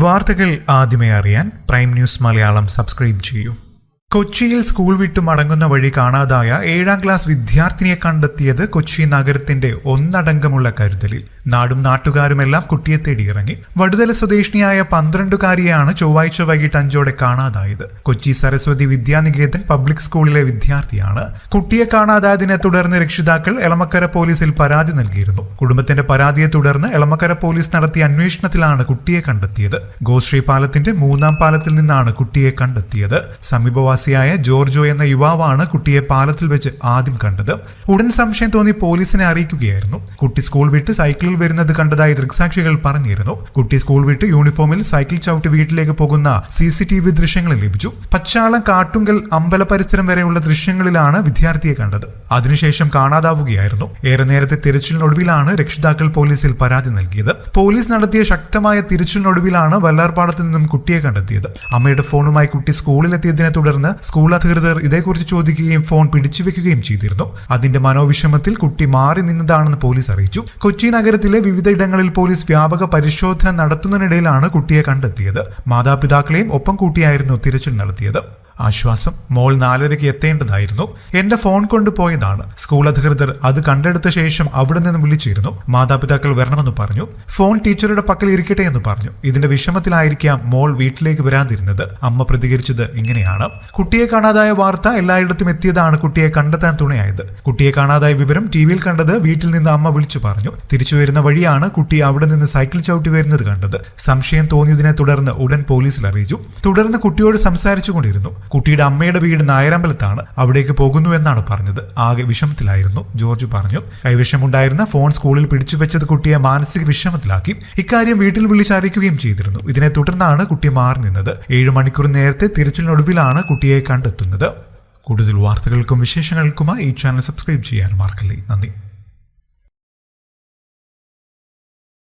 വാർത്തകൾ ആദ്യമേ അറിയാൻ പ്രൈം ന്യൂസ് മലയാളം സബ്സ്ക്രൈബ് ചെയ്യൂ. കൊച്ചിയിൽ സ്കൂൾ വിട്ടു മടങ്ങുന്ന വഴി കാണാതായ 7ാം ക്ലാസ് വിദ്യാർത്ഥിനിയെ കണ്ടെത്തിയത് കൊച്ചി നഗരത്തിന്റെ ഒന്നടങ്കമുള്ള കരുതലിൽ. നാടും നാട്ടുകാരുമെല്ലാം കുട്ടിയെ തേടിയിറങ്ങി. വടുതല സ്വദേശിനിയായ 12-കാരിയെയാണ് ചൊവ്വാഴ്ച വൈകിട്ട് 5ഓടെ കാണാതായത്. കൊച്ചി സരസ്വതി വിദ്യാനികേതൻ പബ്ലിക് സ്കൂളിലെ വിദ്യാർത്ഥിയാണ്. കുട്ടിയെ കാണാതായതിനെ തുടർന്ന് രക്ഷിതാക്കൾ എളമക്കര പോലീസിൽ പരാതി നൽകിയിരുന്നു. കുടുംബത്തിന്റെ പരാതിയെ തുടർന്ന് എളമക്കര പോലീസ് നടത്തിയ അന്വേഷണത്തിലാണ് കുട്ടിയെ കണ്ടെത്തിയത്. ഗോശ്രീ പാലത്തിന്റെ 3ാം പാലത്തിൽ നിന്നാണ് കുട്ടിയെ കണ്ടെത്തിയത്. സമീപവാസിയായ ജോർജോ എന്ന യുവാവാണ് കുട്ടിയെ പാലത്തിൽ വെച്ച് ആദ്യം കണ്ടത്. ഉടൻ സംശയം തോന്നി പോലീസിനെ അറിയിക്കുകയായിരുന്നു. കുട്ടി സ്കൂൾ വിട്ട് സൈക്കിളിൽ വരുന്നത് കണ്ടതായി ദൃക്സാക്ഷികൾ പറഞ്ഞിരുന്നു. കുട്ടി സ്കൂൾ വിട്ട് യൂണിഫോമിൽ സൈക്കിൾ ചവിട്ടി വീട്ടിലേക്ക് പോകുന്ന CCTV ദൃശ്യങ്ങൾ ലഭിച്ചു. പച്ചാളം, കാട്ടുങ്കൽ, അമ്പല പരിസരം വരെയുള്ള ദൃശ്യങ്ങളിലാണ് വിദ്യാർത്ഥിയെ കണ്ടത്. അതിനുശേഷം കാണാതാവുകയായിരുന്നു. ഏറെ നേരത്തെ തിരച്ചിലിനൊടുവിലാണ് രക്ഷിതാക്കൾ പോലീസിൽ പരാതി നൽകിയത്. പോലീസ് നടത്തിയ ശക്തമായ തിരച്ചിലിനൊടുവിലാണ് വല്ലാർപാടത്ത് നിന്നും കുട്ടിയെ കണ്ടെത്തിയത്. അമ്മയുടെ ഫോണുമായി കുട്ടി സ്കൂളിലെത്തിയതിനെ തുടർന്ന് സ്കൂൾ അധികൃതർ ഇതേക്കുറിച്ച് ചോദിക്കുകയും ഫോൺ പിടിച്ചുവെക്കുകയും ചെയ്തിരുന്നു. അതിന്റെ മനോവിഷമത്തിൽ കുട്ടി മാറി നിന്നതാണെന്ന് പോലീസ് അറിയിച്ചു. കൊച്ചി നഗരത്തിലെ വിവിധ ഇടങ്ങളിൽ പോലീസ് വ്യാപക പരിശോധന നടത്തുന്നതിനിടയിലാണ് കുട്ടിയെ കണ്ടെത്തിയത്. മാതാപിതാക്കളെയും ഒപ്പം കൂട്ടിയായിരുന്നു തിരച്ചിൽ നടത്തിയത്. ആശ്വാസം, മോൾ 4:30 എത്തേണ്ടതായിരുന്നു. എന്റെ ഫോൺ കൊണ്ടുപോയതാണ്. സ്കൂൾ അധികൃതർ അത് കണ്ടെടുത്ത ശേഷം അവിടെ നിന്ന് വിളിച്ചിരുന്നു. മാതാപിതാക്കൾ വരണമെന്ന് പറഞ്ഞു. ഫോൺ ടീച്ചറുടെ പക്കൽ ഇരിക്കട്ടെ എന്ന് പറഞ്ഞു. ഇതിന്റെ വിഷമത്തിലായിരിക്കാം മോൾ വീട്ടിലേക്ക് വരാതിരുന്നത്. അമ്മ പ്രതികരിച്ചത് ഇങ്ങനെയാണ്. കുട്ടിയെ കാണാതായ വാർത്ത എല്ലായിടത്തും എത്തിയതാണ് കുട്ടിയെ കണ്ടെത്താൻ തുണയായത്. കുട്ടിയെ കാണാതായ വിവരം TVയിൽ കണ്ടത് വീട്ടിൽ നിന്ന് അമ്മ വിളിച്ചു പറഞ്ഞു. തിരിച്ചു വരുന്ന വഴിയാണ് കുട്ടി അവിടെ നിന്ന് സൈക്കിൾ ചവിട്ടി വരുന്നത് കണ്ടത്. സംശയം തോന്നിയതിനെ തുടർന്ന് ഉടൻ പോലീസിൽ അറിയിച്ചു. തുടർന്ന് കുട്ടിയോട് സംസാരിച്ചുകൊണ്ടിരുന്നു. കുട്ടിയുടെ അമ്മയുടെ വീട് നായരമ്പലത്താണ്. അവിടേക്ക് പോകുന്നു എന്നാണ് പറഞ്ഞത്. ആകെ വിഷമത്തിലായിരുന്നു, ജോർജ് പറഞ്ഞു. കൈവശമുണ്ടായിരുന്ന ഫോൺ സ്കൂളിൽ പിടിച്ചുവെച്ചത് കുട്ടിയെ മാനസിക വിഷമത്തിലാക്കി. ഇക്കാര്യം വീട്ടിൽ വിളിച്ചറിയിക്കുകയും ചെയ്തിരുന്നു. ഇതിനെ തുടർന്നാണ് കുട്ടി മാറി നിന്നത്. 7 മണിക്കൂർ നേരത്തെ തിരച്ചിലിനൊടുവിലാണ് കുട്ടിയെ കണ്ടെത്തുന്നത്. കൂടുതൽ വാർത്തകൾക്കും വിശേഷങ്ങൾക്കുമായി ഈ ചാനൽ സബ്സ്ക്രൈബ് ചെയ്യാൻ മറക്കല്ലേ. നന്ദി.